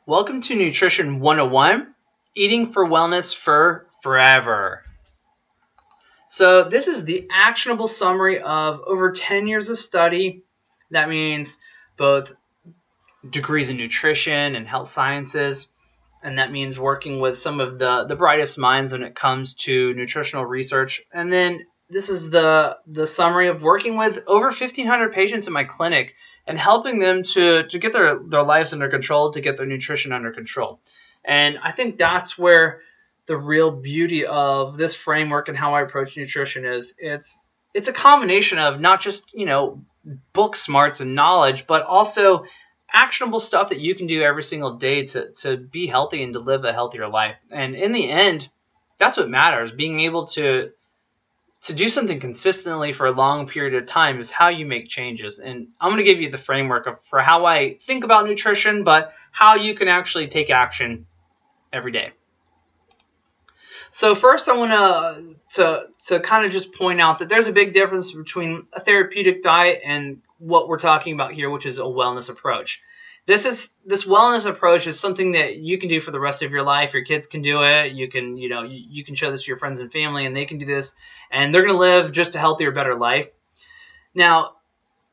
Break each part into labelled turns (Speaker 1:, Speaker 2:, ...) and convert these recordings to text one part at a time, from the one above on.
Speaker 1: Welcome to Nutrition 101, Eating for Wellness for Forever. So this is the actionable summary of over 10 years of study. That means both degrees in nutrition and health sciences, and that means working with some of the brightest minds when it comes to nutritional research. And then this is the summary of working with over 1,500 patients in my clinic and helping them to get their lives under control, to get their nutrition under control. And I think that's where the real beauty of this framework and how I approach nutrition is. It's a combination of not just, book smarts and knowledge, but also actionable stuff that you can do every single day to be healthy and to live a healthier life. And in the end, that's what matters. Being able to do something consistently for a long period of time is how you make changes. And I'm going to give you the framework for how I think about nutrition, but how you can actually take action every day. So first, I want to kind of just point out that there's a big difference between a therapeutic diet and what we're talking about here, which is a wellness approach. This wellness approach is something that you can do for the rest of your life. Your kids can do it. You can show this to your friends and family, and they can do this, and they're going to live just a healthier, better life. Now,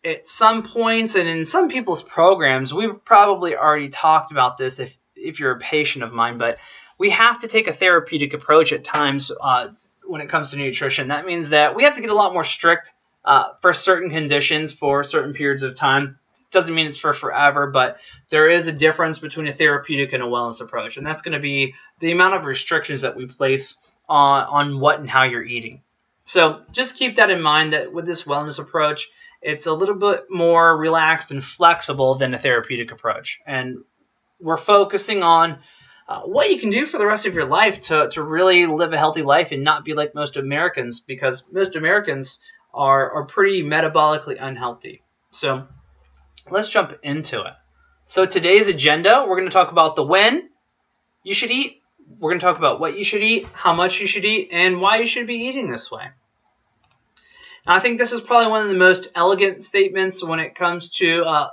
Speaker 1: at some points and in some people's programs, we've probably already talked about this if you're a patient of mine, but we have to take a therapeutic approach at times when it comes to nutrition. That means that we have to get a lot more strict for certain conditions for certain periods of time. Doesn't mean it's for forever, but there is a difference between a therapeutic and a wellness approach, and that's going to be the amount of restrictions that we place on what and how you're eating. So just keep that in mind, that with this wellness approach, it's a little bit more relaxed and flexible than a therapeutic approach. And we're focusing on what you can do for the rest of your life to really live a healthy life and not be like most Americans, because most Americans are pretty metabolically unhealthy. So let's jump into it. So today's agenda, we're going to talk about the when you should eat. We're going to talk about what you should eat, how much you should eat, and why you should be eating this way. Now, I think this is probably one of the most elegant statements when it comes to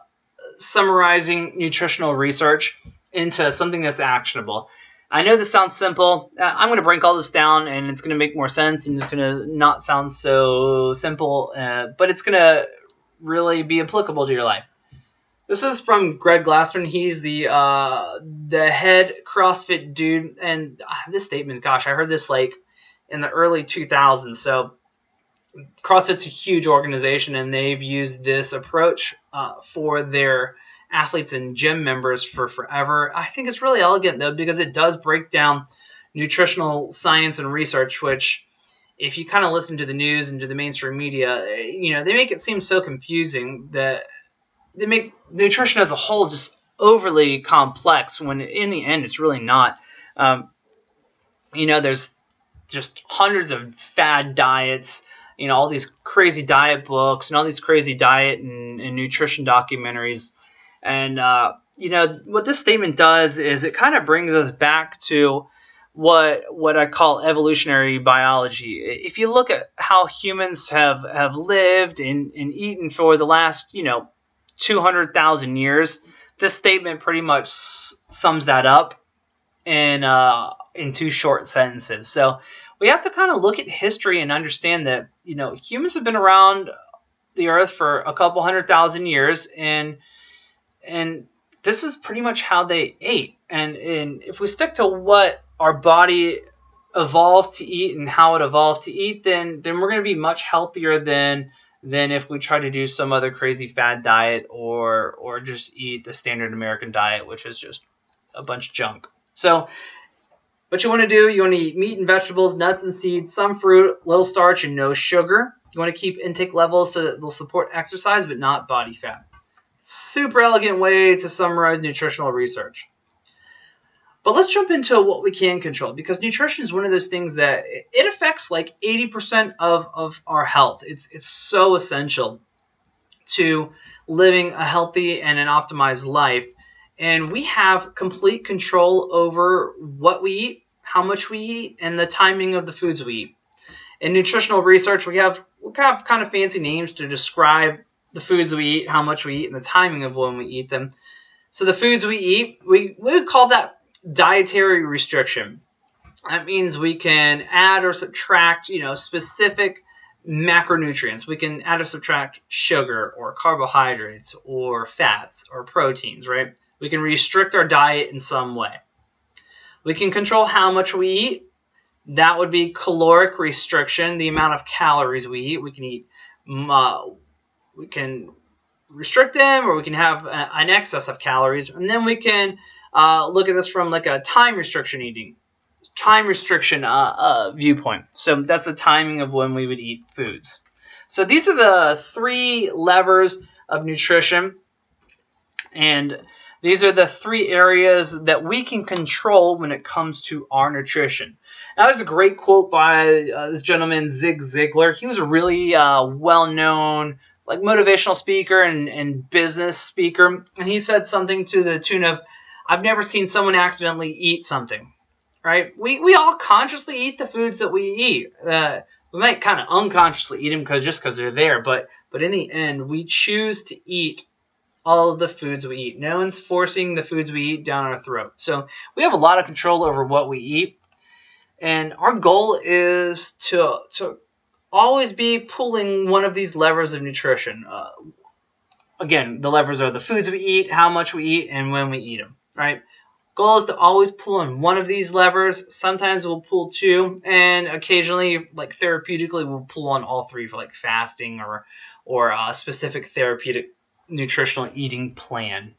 Speaker 1: summarizing nutritional research into something that's actionable. I know this sounds simple. I'm going to break all this down, and it's going to make more sense, and it's going to not sound so simple, but it's going to really be applicable to your life. This is from Greg Glassman. He's the head CrossFit dude, and this statement, gosh, I heard this like in the early 2000s. So CrossFit's a huge organization, and they've used this approach for their athletes and gym members for forever. I think it's really elegant, though, because it does break down nutritional science and research, which, if you kind of listen to the news and to the mainstream media, they make it seem so confusing that they make nutrition as a whole just overly complex, when in the end it's really not. There's just hundreds of fad diets, all these crazy diet books and all these crazy diet and nutrition documentaries. And, what this statement does is it kind of brings us back to what I call evolutionary biology. If you look at how humans have lived and eaten for the last, 200,000 years, this statement pretty much sums that up in two short sentences. So we have to kind of look at history and understand that, humans have been around the earth for a couple 100,000 years, and this is pretty much how they ate. And if we stick to what our body evolved to eat and how it evolved to eat, then we're going to be much healthier than if we try to do some other crazy fad diet or just eat the standard American diet, which is just a bunch of junk. So what you want to do, you want to eat meat and vegetables, nuts and seeds, some fruit, little starch, and no sugar. You want to keep intake levels so that they'll support exercise but not body fat. Super elegant way to summarize nutritional research. But let's jump into what we can control, because nutrition is one of those things that it affects like 80% of our health. It's so essential to living a healthy and an optimized life. And we have complete control over what we eat, how much we eat, and the timing of the foods we eat. In nutritional research, we have kind of fancy names to describe the foods we eat, how much we eat, and the timing of when we eat them. So the foods we eat, we would call that dietary restriction. That means we can add or subtract, specific macronutrients. We can add or subtract sugar or carbohydrates or fats or proteins, right? We can restrict our diet in some way. We can control how much we eat. That would be caloric restriction, the amount of calories we eat. We can restrict them, or we can have an excess of calories. And then we can look at this from like a time restriction viewpoint. So that's the timing of when we would eat foods. So these are the 3 levers of nutrition, and these are the 3 areas that we can control when it comes to our nutrition. Now, there's a great quote by this gentleman, Zig Ziglar. He was a really well-known motivational speaker and business speaker, and he said something to the tune of, "I've never seen someone accidentally eat something." Right? We all consciously eat the foods that we eat. We might kind of unconsciously eat them because they're there, but in the end, we choose to eat all of the foods we eat. No one's forcing the foods we eat down our throat. So we have a lot of control over what we eat, and our goal is to always be pulling one of these levers of nutrition. Again, the levers are the foods we eat, how much we eat, and when we eat them. Right? Goal is to always pull on one of these levers. Sometimes we'll pull 2, and occasionally, therapeutically, we'll pull on all 3 for fasting or a specific therapeutic nutritional eating plan.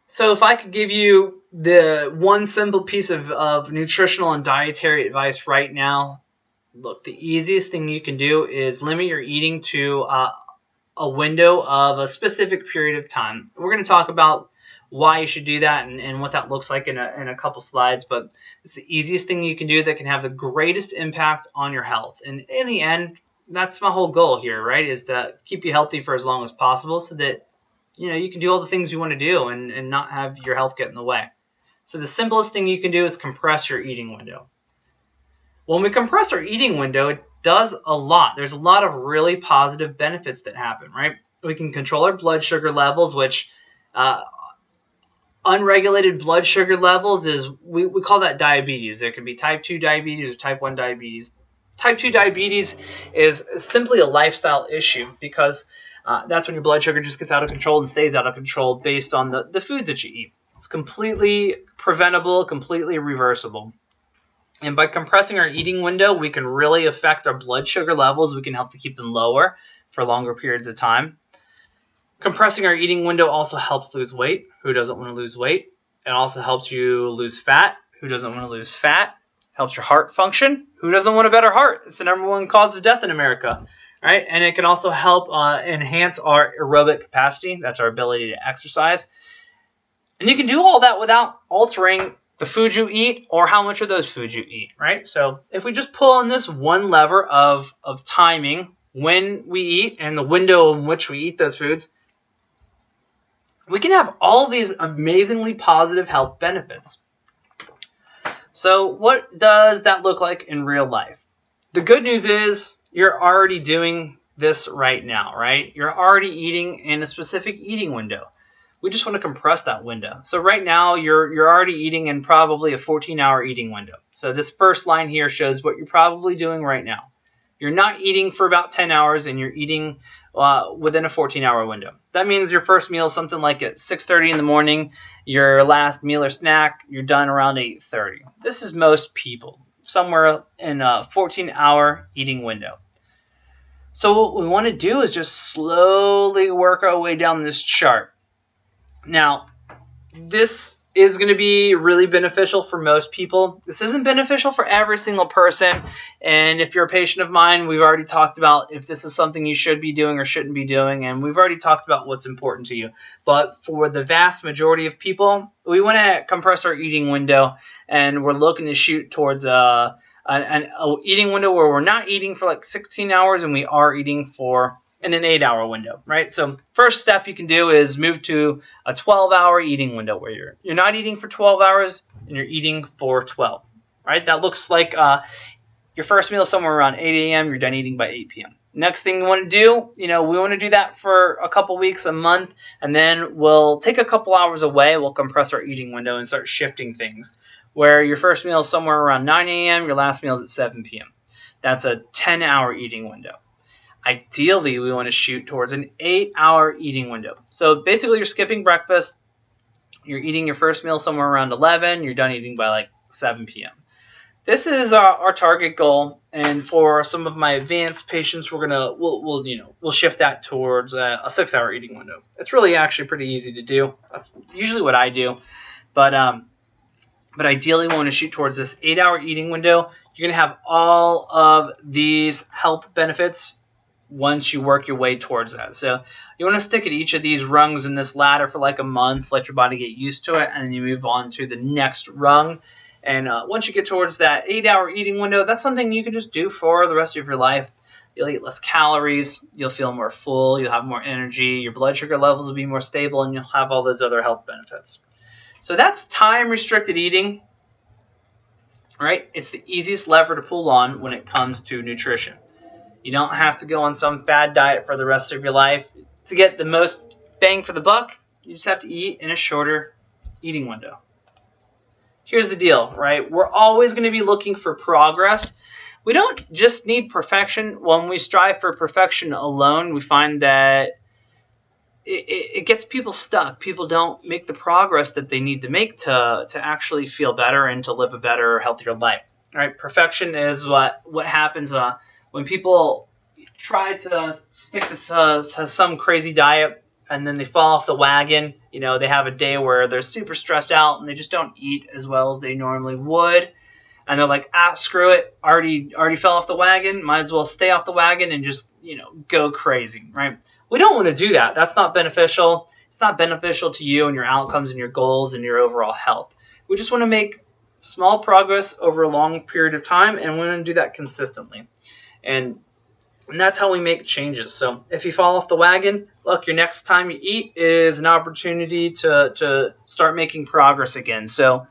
Speaker 1: So if I could give you the one simple piece of nutritional and dietary advice right now, look, the easiest thing you can do is limit your eating to a window of a specific period of time. We're going to talk about why you should do that and what that looks like in a couple slides, but it's the easiest thing you can do that can have the greatest impact on your health. And in the end, that's my whole goal here, right, is to keep you healthy for as long as possible so that you can do all the things you want to do and not have your health get in the way. So the simplest thing you can do is compress your eating window. When we compress our eating window, it does a lot. There's a lot of really positive benefits that happen, right? We can control our blood sugar levels, which unregulated blood sugar levels is, we call that diabetes. There can be type 2 diabetes or type 1 diabetes. Type 2 diabetes is simply a lifestyle issue because that's when your blood sugar just gets out of control and stays out of control based on the food that you eat. It's completely preventable, completely reversible. And by compressing our eating window, we can really affect our blood sugar levels. We can help to keep them lower for longer periods of time. Compressing our eating window also helps lose weight. Who doesn't want to lose weight? It also helps you lose fat. Who doesn't want to lose fat? Helps your heart function. Who doesn't want a better heart? It's the #1 cause of death in America, right? And it can also help enhance our aerobic capacity. That's our ability to exercise. And you can do all that without altering the food you eat or how much of those foods you eat, right? So if we just pull on this one lever of timing when we eat and the window in which we eat those foods, we can have all these amazingly positive health benefits. So what does that look like in real life? The good news is you're already doing this right now, right? You're already eating in a specific eating window. We just want to compress that window. So right now you're already eating in probably a 14-hour eating window. So this first line here shows what you're probably doing right now. You're not eating for about 10 hours and you're eating within a 14-hour window. That means your first meal is something like at 6:30 in the morning. Your last meal or snack, you're done around 8:30. This is most people, somewhere in a 14-hour eating window. So what we want to do is just slowly work our way down this chart. Now, this is going to be really beneficial for most people. This isn't beneficial for every single person. And if you're a patient of mine, we've already talked about if this is something you should be doing or shouldn't be doing. And we've already talked about what's important to you. But for the vast majority of people, we want to compress our eating window. And we're looking to shoot towards an eating window where we're not eating for like 16 hours and we are eating for in an 8-hour window, right? So first step you can do is move to a 12-hour eating window where you're not eating for 12 hours and you're eating for 12, right? That looks like your first meal is somewhere around 8 a.m. You're done eating by 8 p.m. Next thing we want to do, we want to do that for a couple weeks, a month, and then we'll take a couple hours away. We'll compress our eating window and start shifting things, where your first meal is somewhere around 9 a.m., your last meal is at 7 p.m. That's a 10-hour eating window. Ideally, we want to shoot towards an 8-hour eating window. So basically, you're skipping breakfast. You're eating your first meal somewhere around 11. You're done eating by like 7 p.m. This is our target goal, and for some of my advanced patients, we'll shift that towards a 6-hour eating window. It's really actually pretty easy to do. That's usually what I do, but ideally, we want to shoot towards this 8-hour eating window. You're going to have all of these health benefits once you work your way towards that. So you want to stick at each of these rungs in this ladder for like a month, let your body get used to it, and then you move on to the next rung. And once you get towards that 8-hour eating window, that's something you can just do for the rest of your life. You'll eat less calories, you'll feel more full, you'll have more energy, your blood sugar levels will be more stable, and you'll have all those other health benefits. So that's time-restricted eating, right? It's the easiest lever to pull on when it comes to nutrition. You don't have to go on some fad diet for the rest of your life. To get the most bang for the buck, you just have to eat in a shorter eating window. Here's the deal, right? We're always going to be looking for progress. We don't just need perfection. When we strive for perfection alone, we find that it gets people stuck. People don't make the progress that they need to make to actually feel better and to live a better, healthier life. Right? Perfection is what happens when people try to stick to some crazy diet and then they fall off the wagon. They have a day where they're super stressed out and they just don't eat as well as they normally would. And they're like, screw it, already fell off the wagon, might as well stay off the wagon and just, go crazy, right? We don't want to do that. That's not beneficial. It's not beneficial to you and your outcomes and your goals and your overall health. We just want to make small progress over a long period of time, and we want to do that consistently. And that's how we make changes. So if you fall off the wagon, look, your next time you eat is an opportunity to start making progress again. So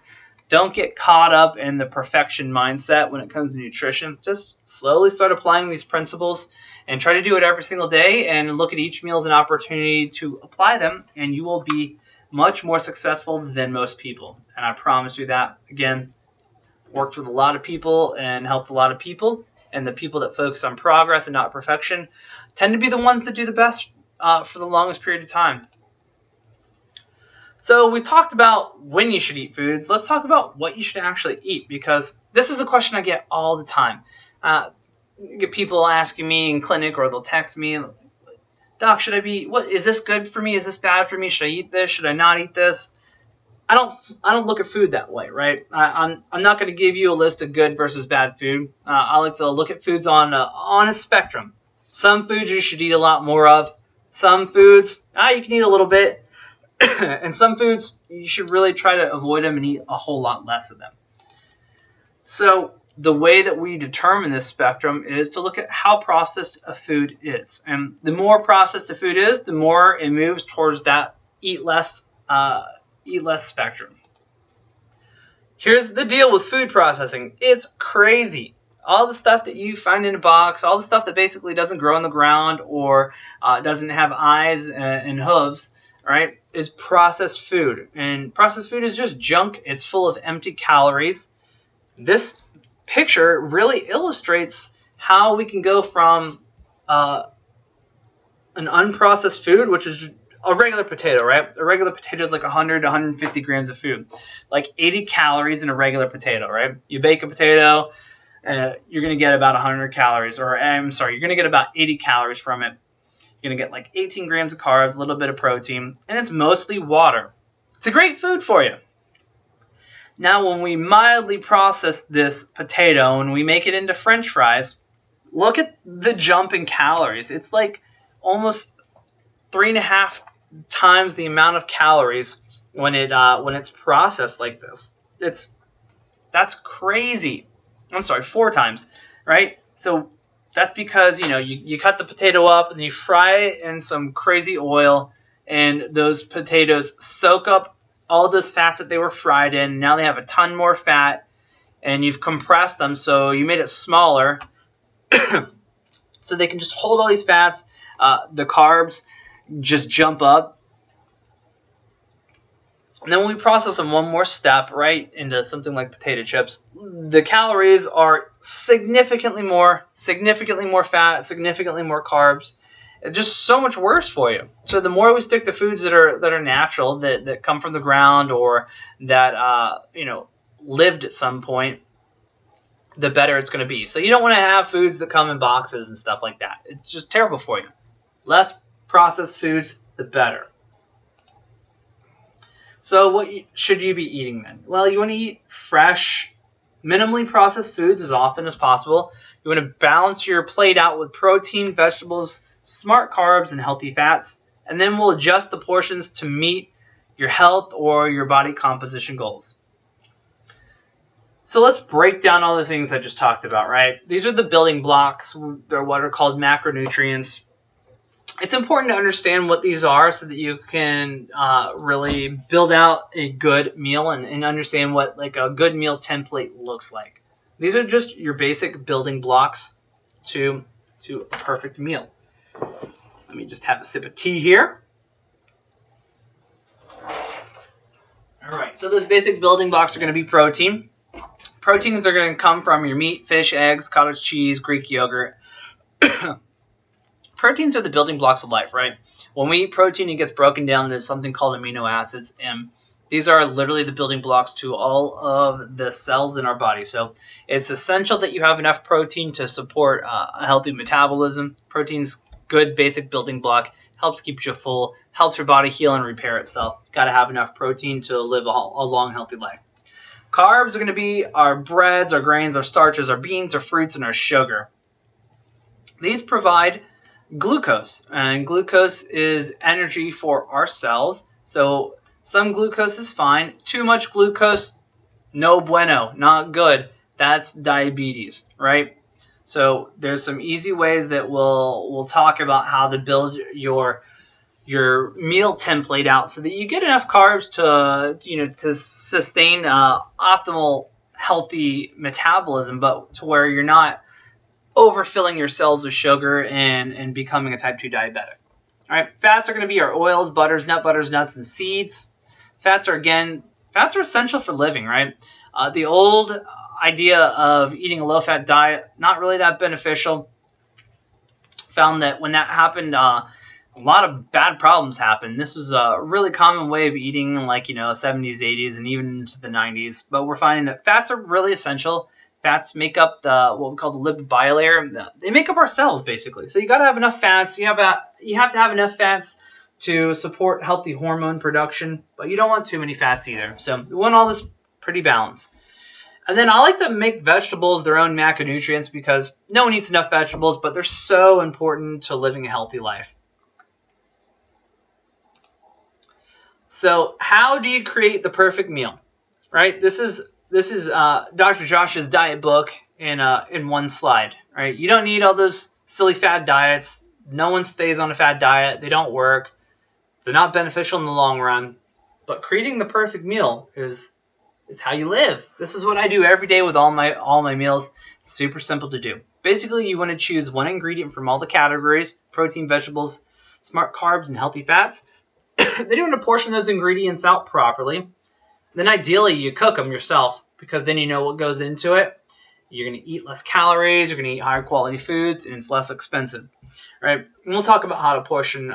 Speaker 1: don't get caught up in the perfection mindset when it comes to nutrition. Just slowly start applying these principles and try to do it every single day and look at each meal as an opportunity to apply them, and you will be much more successful than most people. And I promise you that. Again, worked with a lot of people and helped a lot of people, and the people that focus on progress and not perfection tend to be the ones that do the best for the longest period of time. So we talked about when you should eat foods. Let's talk about what you should actually eat, because this is a question I get all the time. I get people asking me in clinic, or they'll text me, Doc, should I be, what is this good for me? Is this bad for me? Should I eat this? Should I not eat this? I don't look at food that way, right? I'm not going to give you a list of good versus bad food. I like to look at foods on a spectrum. Some foods you should eat a lot more of. Some foods you can eat a little bit. And some foods, you should really try to avoid them and eat a whole lot less of them. So the way that we determine this spectrum is to look at how processed a food is. And the more processed a food is, the more it moves towards that eat less spectrum. Here's the deal with food processing. It's crazy. All the stuff that you find in a box, all the stuff that basically doesn't grow on the ground or doesn't have eyes and hooves, right, is processed food. And processed food is just junk. It's full of empty calories. This picture really illustrates how we can go from an unprocessed food, which is a regular potato, right? A regular potato is like 100 to 150 grams of food. Like 80 calories in a regular potato, right? You bake a potato, you're going to get about 100 calories. Or, I'm sorry, you're going to get about 80 calories from it. You're going to get like 18 grams of carbs, a little bit of protein, and it's mostly water. It's a great food for you. Now, when we mildly process this potato and we make it into French fries, look at the jump in calories. It's like almost 3.5 times the amount of calories when it's processed like this. That's crazy. I'm sorry, 4 times, right? So that's because, you cut the potato up and you fry it in some crazy oil, and those potatoes soak up all those fats that they were fried in. Now they have a ton more fat, and you've compressed them, so you made it smaller. So they can just hold all these fats. The carbs just jump up. And then when we process them one more step, right, into something like potato chips, the calories are significantly more fat, significantly more carbs. It's just so much worse for you. So the more we stick to foods that are natural, that come from the ground, or that lived at some point, the better it's going to be. So you don't want to have foods that come in boxes and stuff like that. It's just terrible for you. Less processed foods, the better. So what should you be eating then? Well, you want to eat fresh, minimally processed foods as often as possible. You want to balance your plate out with protein, vegetables, smart carbs, and healthy fats. And then we'll adjust the portions to meet your health or your body composition goals. So let's break down all the things I just talked about, right? These are the building blocks. They're what are called macronutrients. It's important to understand what these are so that you can really build out a good meal and understand what like a good meal template looks like. These are just your basic building blocks to a perfect meal. Let me just have a sip of tea here. All right, so those basic building blocks are going to be protein. Proteins are going to come from your meat, fish, eggs, cottage cheese, Greek yogurt. Proteins are the building blocks of life, right? When we eat protein, it gets broken down into something called amino acids, and these are literally the building blocks to all of the cells in our body. So it's essential that you have enough protein to support a healthy metabolism. Protein's good basic building block, helps keep you full, helps your body heal and repair itself. You've got to have enough protein to live a long, healthy life. Carbs are going to be our breads, our grains, our starches, our beans, our fruits, and our sugar. These provide glucose, and glucose is energy for our cells. So some glucose is fine. Too much glucose, no bueno, not good. That's diabetes, right? So there's some easy ways that we'll talk about how to build your meal template out so that you get enough carbs to sustain optimal healthy metabolism, but to where you're not overfilling your cells with sugar and becoming a type 2 diabetic. All right, fats are going to be our oils, butters, nut butters, nuts, and seeds. Fats are essential for living, right? The old idea of eating a low-fat diet, not really that beneficial. Found that when that happened, a lot of bad problems happened. This was a really common way of eating, like 70s, 80s, and even into the 90s. But we're finding that fats are really essential. Fats make up what we call the lipid bilayer. They make up our cells, basically. So you got to have enough fats. You have to have enough fats to support healthy hormone production, but you don't want too many fats either. So we want all this pretty balanced. And then I like to make vegetables their own macronutrients because no one eats enough vegetables, but they're so important to living a healthy life. So how do you create the perfect meal? Right? This is Dr. Josh's diet book in one slide. Right? You don't need all those silly fad diets. No one stays on a fad diet. They don't work. They're not beneficial in the long run. But creating the perfect meal is how you live. This is what I do every day with all my meals. It's super simple to do. Basically, you want to choose one ingredient from all the categories: protein, vegetables, smart carbs, and healthy fats. Then you want to portion those ingredients out properly. Then ideally, you cook them yourself because then you know what goes into it. You're going to eat less calories. You're going to eat higher quality foods, and it's less expensive. Right? And we'll talk about how to portion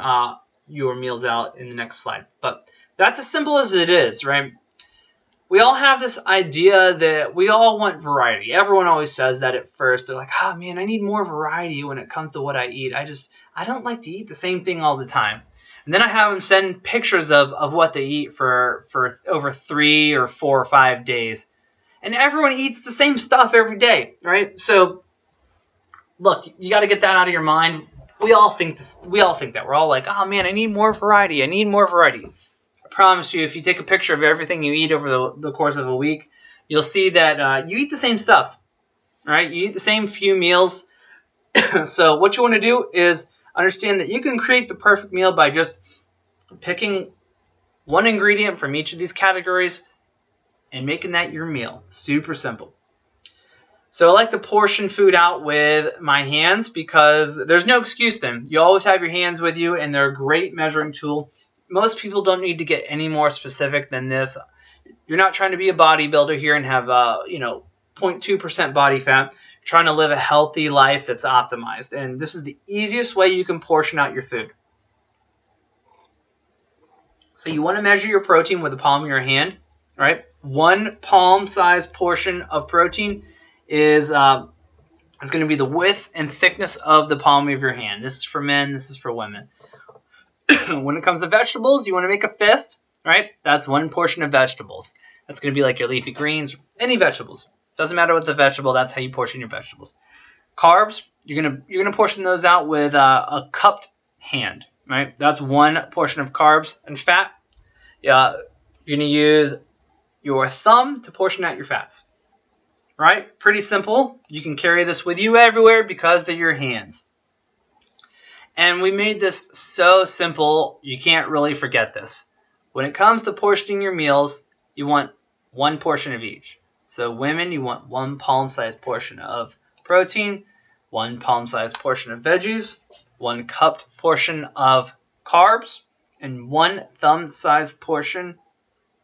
Speaker 1: your meals out in the next slide. But that's as simple as it is, right? We all have this idea that we all want variety. Everyone always says that at first. They're like, oh man, I need more variety when it comes to what I eat. I don't like to eat the same thing all the time. And then I have them send pictures of what they eat for over 3 or 4 or 5 days. And everyone eats the same stuff every day, right? So look, you got to get that out of your mind. We all think that. We're all like, oh man, I need more variety. I need more variety. I promise you, if you take a picture of everything you eat over the course of a week, you'll see that you eat the same stuff. All right? You eat the same few meals. So what you want to do is understand that you can create the perfect meal by just picking one ingredient from each of these categories and making that your meal. Super simple. So I like to portion food out with my hands because there's no excuse then. You always have your hands with you, and they're a great measuring tool. Most people don't need to get any more specific than this. You're not trying to be a bodybuilder here and have 0.2% body fat. You're trying to live a healthy life that's optimized, and this is the easiest way you can portion out your food. So you want to measure your protein with the palm of your hand, right? 1 palm-sized portion of protein is going to be the width and thickness of the palm of your hand. This is for men. This is for women. When it comes to vegetables, you want to make a fist, right? That's 1 portion of vegetables. That's going to be like your leafy greens, any vegetables. Doesn't matter what the vegetable. That's how you portion your vegetables. Carbs, you're gonna portion those out with a cupped hand, right? That's 1 portion of carbs. And fat, you're gonna use your thumb to portion out your fats. Right? Pretty simple. You can carry this with you everywhere because they're your hands. And we made this so simple, you can't really forget this. When it comes to portioning your meals, you want 1 portion of each. So women, you want 1 palm-sized portion of protein, 1 palm-sized portion of veggies, 1 cupped portion of carbs, and 1 thumb-sized portion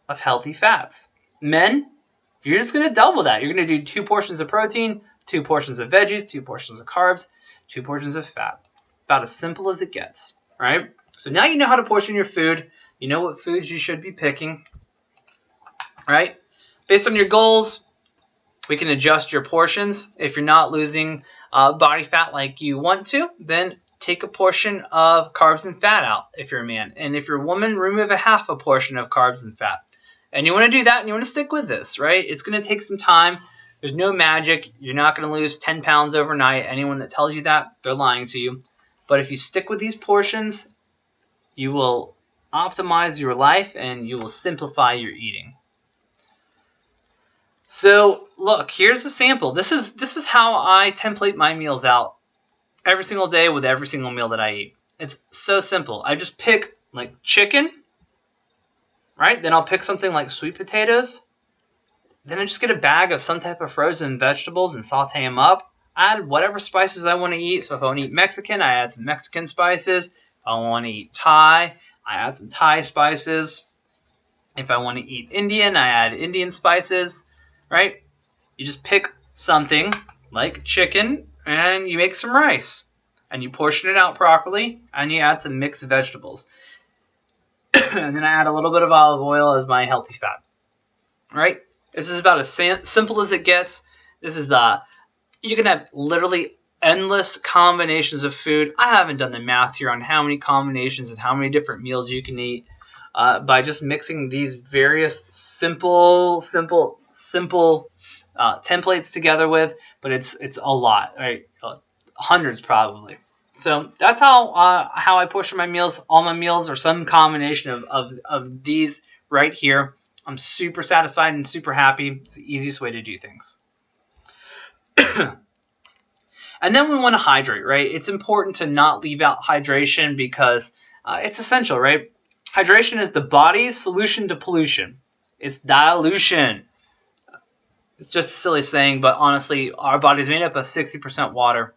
Speaker 1: of healthy fats. Men, you're just going to double that. You're going to do 2 portions of protein, 2 portions of veggies, 2 portions of carbs, 2 portions of fat. About as simple as it gets, right? So now you know how to portion your food. You know what foods you should be picking, right? Based on your goals, we can adjust your portions. If you're not losing body fat like you want to, then take a portion of carbs and fat out if you're a man. And if you're a woman, remove a half a portion of carbs and fat. And you want to do that, and you want to stick with this, right? It's going to take some time. There's no magic. You're not going to lose 10 pounds overnight. Anyone that tells you that, they're lying to you. But if you stick with these portions, you will optimize your life, and you will simplify your eating. So, look, here's a sample. This is how I template my meals out every single day with every single meal that I eat. It's so simple. I just pick, like, chicken, right? Then I'll pick something like sweet potatoes. Then I just get a bag of some type of frozen vegetables and saute them up. Add whatever spices I want to eat. So if I want to eat Mexican, I add some Mexican spices. If I want to eat Thai, I add some Thai spices. If I want to eat Indian, I add Indian spices, right? You just pick something like chicken and you make some rice. And you portion it out properly and you add some mixed vegetables. And then I add a little bit of olive oil as my healthy fat, right? This is about as simple as it gets. You can have literally endless combinations of food. I haven't done the math here on how many combinations and how many different meals you can eat by just mixing these various simple templates together with, but it's a lot, right? Hundreds probably. So that's how I portion my meals. All my meals are some combination of these right here. I'm super satisfied and super happy. It's the easiest way to do things. And then we want to hydrate, right? It's important to not leave out hydration because it's essential, right? Hydration is the body's solution to pollution. It's dilution. It's just a silly saying, but honestly, our body is made up of 60% water.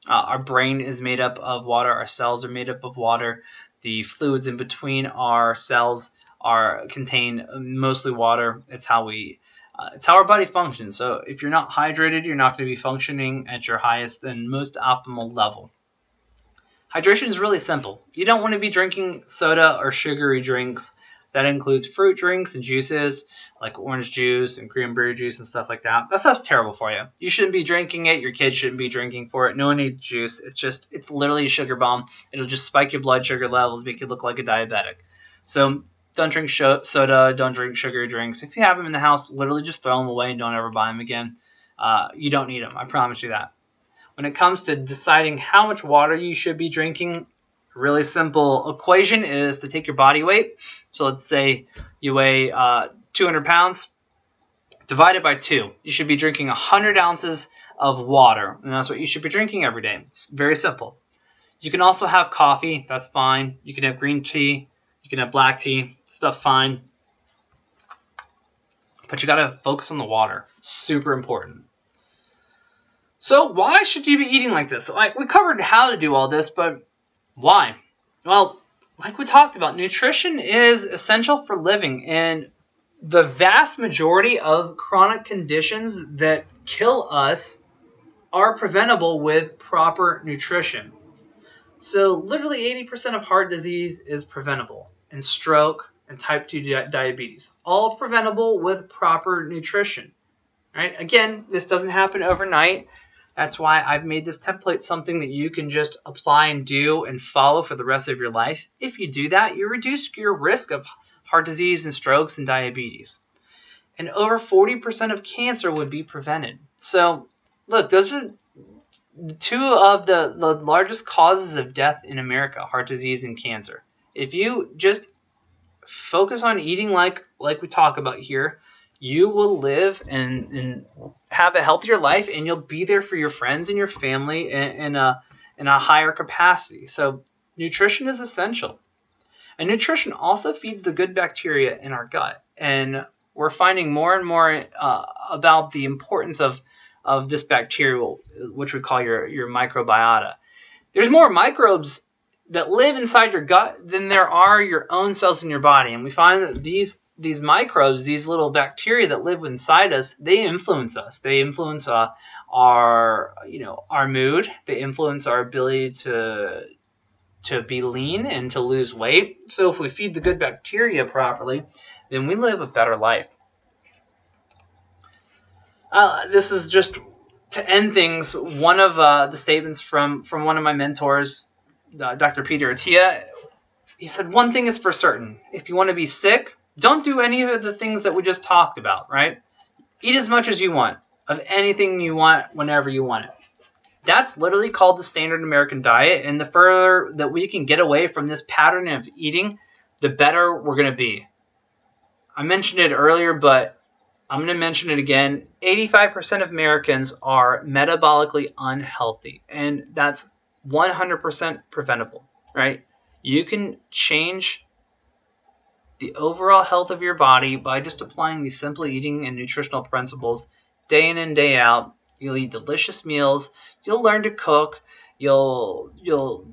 Speaker 1: Our brain is made up of water. Our cells are made up of water. The fluids in between our cells contain mostly water. It's how our body functions. So if you're not hydrated, you're not going to be functioning at your highest and most optimal level. Hydration is really simple. You don't want to be drinking soda or sugary drinks. That includes fruit drinks and juices like orange juice and cranberry juice and stuff like that. That stuff's terrible for you. You shouldn't be drinking it. Your kids shouldn't be drinking for it. No one needs juice. It's literally a sugar bomb. It'll just spike your blood sugar levels, make you look like a diabetic. So don't drink soda. Don't drink sugary drinks. If you have them in the house, literally just throw them away and don't ever buy them again. You don't need them. I promise you that. When it comes to deciding how much water you should be drinking, really simple equation is to take your body weight. So let's say you weigh 200 pounds. Divide it by 2. You should be drinking 100 ounces of water. And that's what you should be drinking every day. It's very simple. You can also have coffee. That's fine. You can have green tea. You can have black tea. Stuff's fine. But you got to focus on the water. It's super important. So why should you be eating like this? We covered how to do all this, but why? Well, like we talked about, nutrition is essential for living, and the vast majority of chronic conditions that kill us are preventable with proper nutrition. So literally 80% of heart disease is preventable, and stroke and type 2 diabetes, all preventable with proper nutrition. Right? Again, this doesn't happen overnight. That's why I've made this template something that you can just apply and do and follow for the rest of your life. If you do that, you reduce your risk of heart disease and strokes and diabetes. And over 40% of cancer would be prevented. So, look, those are two of the largest causes of death in America, heart disease and cancer. If you just focus on eating like we talk about here, you will live and have a healthier life, and you'll be there for your friends and your family in a higher capacity. So nutrition is essential. And nutrition also feeds the good bacteria in our gut. And we're finding more and more about the importance of this bacteria, which we call your microbiota. There's more microbes that live inside your gut than there are your own cells in your body. And we find that these microbes, these little bacteria that live inside us, they influence us. They influence our mood. They influence our ability to be lean and to lose weight. So if we feed the good bacteria properly, then we live a better life. This is just to end things. One of the statements from one of my mentors, Dr. Peter Attia, he said, one thing is for certain. If you want to be sick, don't do any of the things that we just talked about, right? Eat as much as you want, of anything you want, whenever you want it. That's literally called the standard American diet, and the further that we can get away from this pattern of eating, the better we're going to be. I mentioned it earlier, but I'm going to mention it again. 85% of Americans are metabolically unhealthy, and that's 100% preventable, right? You can change the overall health of your body by just applying these simple eating and nutritional principles day in and day out. You'll eat delicious meals. You'll learn to cook. You'll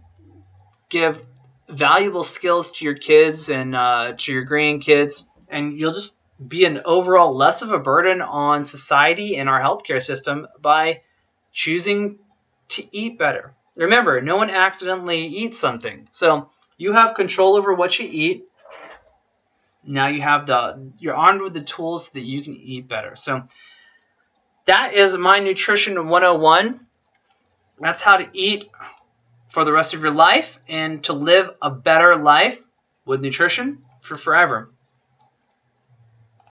Speaker 1: give valuable skills to your kids and to your grandkids, and you'll just be an overall less of a burden on society and our healthcare system by choosing to eat better. Remember, no one accidentally eats something. So you have control over what you eat. Now you're armed with the tools so that you can eat better. So that is my Nutrition 101. That's how to eat for the rest of your life and to live a better life with nutrition for forever.